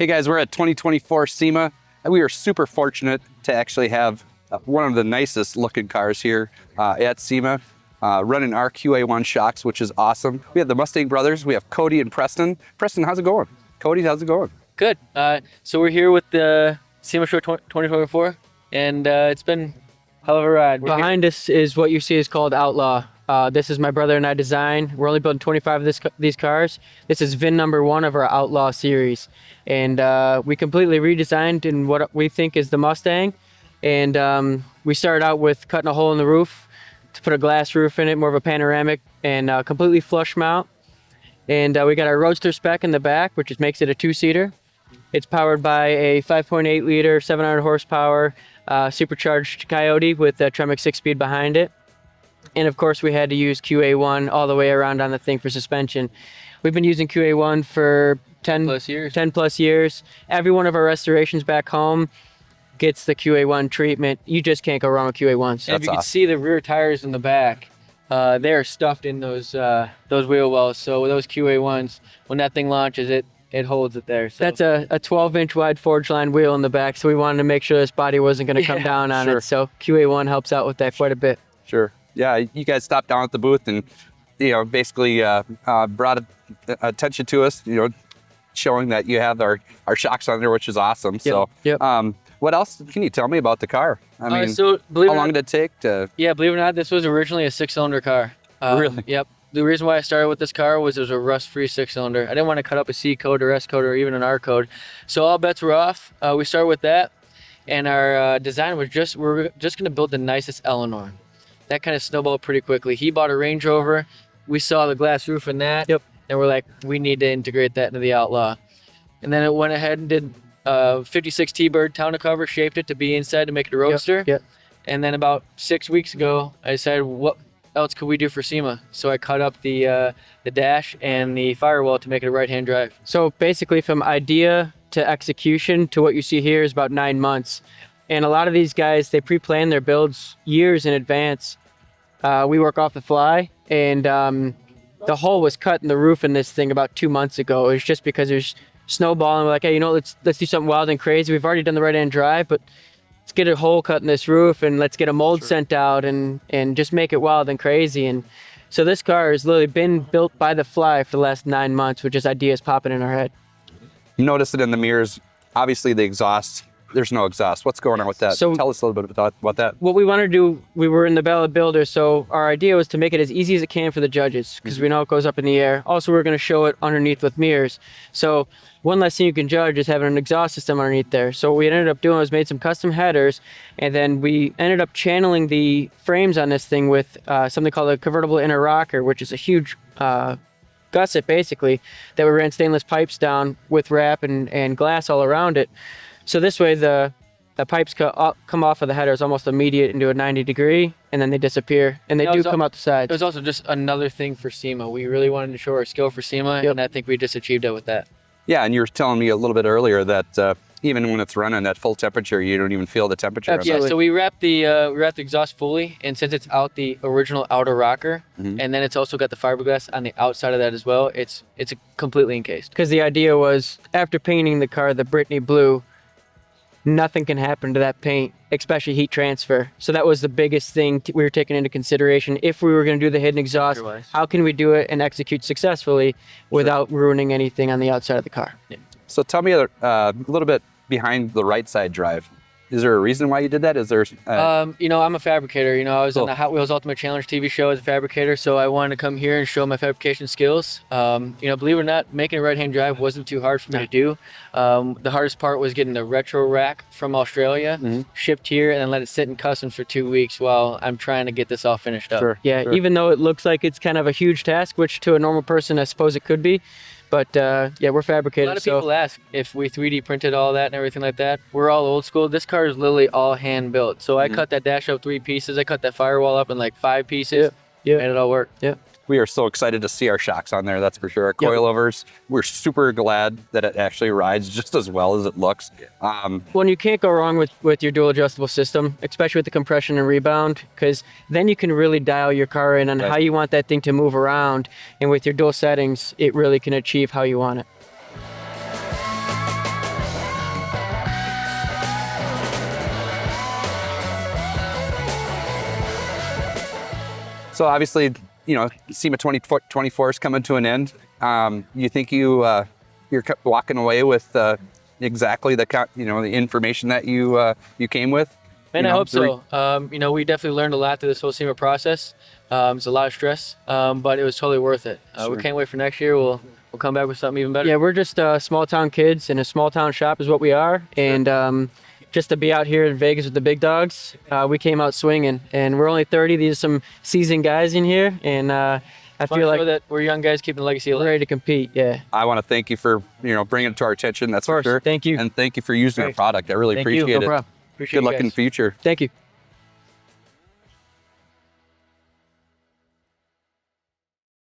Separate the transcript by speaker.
Speaker 1: Hey guys, we're at 2024 SEMA, and we are super fortunate to actually have one of the nicest looking cars here at SEMA, running our QA1 shocks, which is awesome. We have the Mustang Brothers, we have Cody and Preston. Preston, how's it going? Cody, how's it going?
Speaker 2: Good. So we're here with the SEMA Show 2024, and it's been a hell of a ride.
Speaker 3: Behind us is what you see is called Outlaw. This is my brother and I design. We're only building 25 of these cars. This is VIN number 1 of our Outlaw Series. And we completely redesigned in what we think is the Mustang. And we started out with cutting a hole in the roof to put a glass roof in it, more of a panoramic, and completely flush mount. And we got our Roadster spec in the back, which makes it a 2-seater. It's powered by a 5.8 liter, 700 horsepower supercharged Coyote with a Tremec 6-speed behind it. And of course, we had to use QA1 all the way around on the thing for suspension. We've been using QA1 for 10 plus years. Every one of our restorations back home gets the QA1 treatment. You just can't go wrong with QA1s.
Speaker 2: And if you can see the rear tires in the back, they are stuffed in those wheel wells. So with those QA1s, when that thing launches, it holds it there. So.
Speaker 3: That's a 12-inch wide forge line wheel in the back, so we wanted to make sure this body wasn't going to come down on it. So QA1 helps out with that quite a bit.
Speaker 1: Sure. Yeah, you guys stopped down at the booth and, basically brought attention to us, showing that you have our shocks on there, which is awesome.
Speaker 3: Yep.
Speaker 1: So, what else can you tell me about the car? I mean,
Speaker 2: so
Speaker 1: how long did it take to?
Speaker 2: Yeah, believe it or not, this was originally a 6-cylinder car.
Speaker 1: Really?
Speaker 2: Yep. The reason why I started with this car was it was a rust-free 6-cylinder. I didn't want to cut up a C code or S code or even an R code. So all bets were off. We started with that, and our design was we're just going to build the nicest Eleanor. That kind of snowballed pretty quickly. He bought a Range Rover. We saw the glass roof in that.
Speaker 3: Yep.
Speaker 2: And we're like, we need to integrate that into the Outlaw. And then it went ahead and did 56 T-Bird tonneau cover, shaped it to be inside to make it a Roadster.
Speaker 3: Yep.
Speaker 2: And then about 6 weeks ago, I decided, what else could we do for SEMA? So I cut up the dash and the firewall to make it a right-hand drive.
Speaker 3: So basically from idea to execution to what you see here is about 9 months. And a lot of these guys, they pre-plan their builds years in advance. We work off the fly, and the hole was cut in the roof in this thing about 2 months ago. It was just because there's snowballing. We're like, hey, let's do something wild and crazy. We've already done the right-hand drive, but let's get a hole cut in this roof and let's get a mold sent out and just make it wild and crazy. And so this car has literally been built by the fly for the last 9 months with just ideas popping in our head.
Speaker 1: You notice it in the mirrors. Obviously, the exhaust. There's no exhaust. What's going on with that?
Speaker 3: So,
Speaker 1: tell us a little bit about that.
Speaker 3: What we wanted to do, we were in the Ballot Builder, so our idea was to make it as easy as it can for the judges, because we know it goes up in the air. Also, we're going to show it underneath with mirrors. So one less thing you can judge is having an exhaust system underneath there. So what we ended up doing was made some custom headers, and then we ended up channeling the frames on this thing with something called a convertible inner rocker, which is a huge gusset, basically, that we ran stainless pipes down with wrap and glass all around it. So this way the pipes come off of the headers almost immediate into a 90-degree, and then they disappear, and they do come out the sides.
Speaker 2: It was also just another thing for SEMA. We really wanted to show our skill for SEMA, and I think we just achieved it with that.
Speaker 1: Yeah, and you were telling me a little bit earlier that even when it's running at full temperature, you don't even feel the temperature.
Speaker 3: Absolutely.
Speaker 2: Yeah, so we wrapped the exhaust fully, and since it's out the original outer rocker, and then it's also got the fiberglass on the outside of that as well, it's completely encased.
Speaker 3: Because the idea was, after painting the car the Brittany blue, nothing can happen to that paint, especially heat transfer. So that was the biggest thing we were taking into consideration. If we were going to do the hidden exhaust, how can we do it and execute successfully without ruining anything on the outside of the car?
Speaker 1: Yeah. So tell me a little bit behind the right side drive. Is there a reason why you did that? Is there?
Speaker 2: I'm a fabricator. I was on the Hot Wheels Ultimate Challenge TV show as a fabricator, so I wanted to come here and show my fabrication skills. Believe it or not, making a right-hand drive wasn't too hard for me to do. The hardest part was getting the retro rack from Australia, shipped here, and then let it sit in customs for 2 weeks while I'm trying to get this all finished up.
Speaker 1: Sure.
Speaker 3: Yeah, even though it looks like it's kind of a huge task, which to a normal person I suppose it could be, but yeah, we're fabricators.
Speaker 2: A lot of people ask if we 3D printed all that and everything like that. We're all old school. This car is literally all hand built. So I cut that dash up 3 pieces. I cut that firewall up in like 5 pieces. Made it all work.
Speaker 3: Yeah.
Speaker 1: We are so excited to see our shocks on there, that's for sure. Our coilovers, we're super glad that it actually rides just as well as it looks.
Speaker 3: Well, you can't go wrong with your dual adjustable system, especially with the compression and rebound, because then you can really dial your car in on how you want that thing to move around. And with your dual settings, it really can achieve how you want it.
Speaker 1: So obviously, you know, SEMA 2024 is coming to an end. You think you're walking away with exactly the the information that you came with?
Speaker 2: Man, I hope so. You know, we definitely learned a lot through this whole SEMA process. It's a lot of stress, but it was totally worth it. We can't wait for next year. We'll come back with something even better.
Speaker 3: Yeah, we're just small town kids in a small town shop is what we are. And just to be out here in Vegas with the big dogs, we came out swinging. And we're only 30. These are some seasoned guys in here. And I feel like
Speaker 2: that we're young guys keeping the legacy alive.
Speaker 3: We're ready to compete, yeah.
Speaker 1: I want to thank you for bringing it to our attention. That's for sure.
Speaker 3: Thank you.
Speaker 1: And thank you for using our product. I really appreciate it.
Speaker 3: No problem.
Speaker 2: Appreciate
Speaker 1: Good luck in the future.
Speaker 3: Thank you.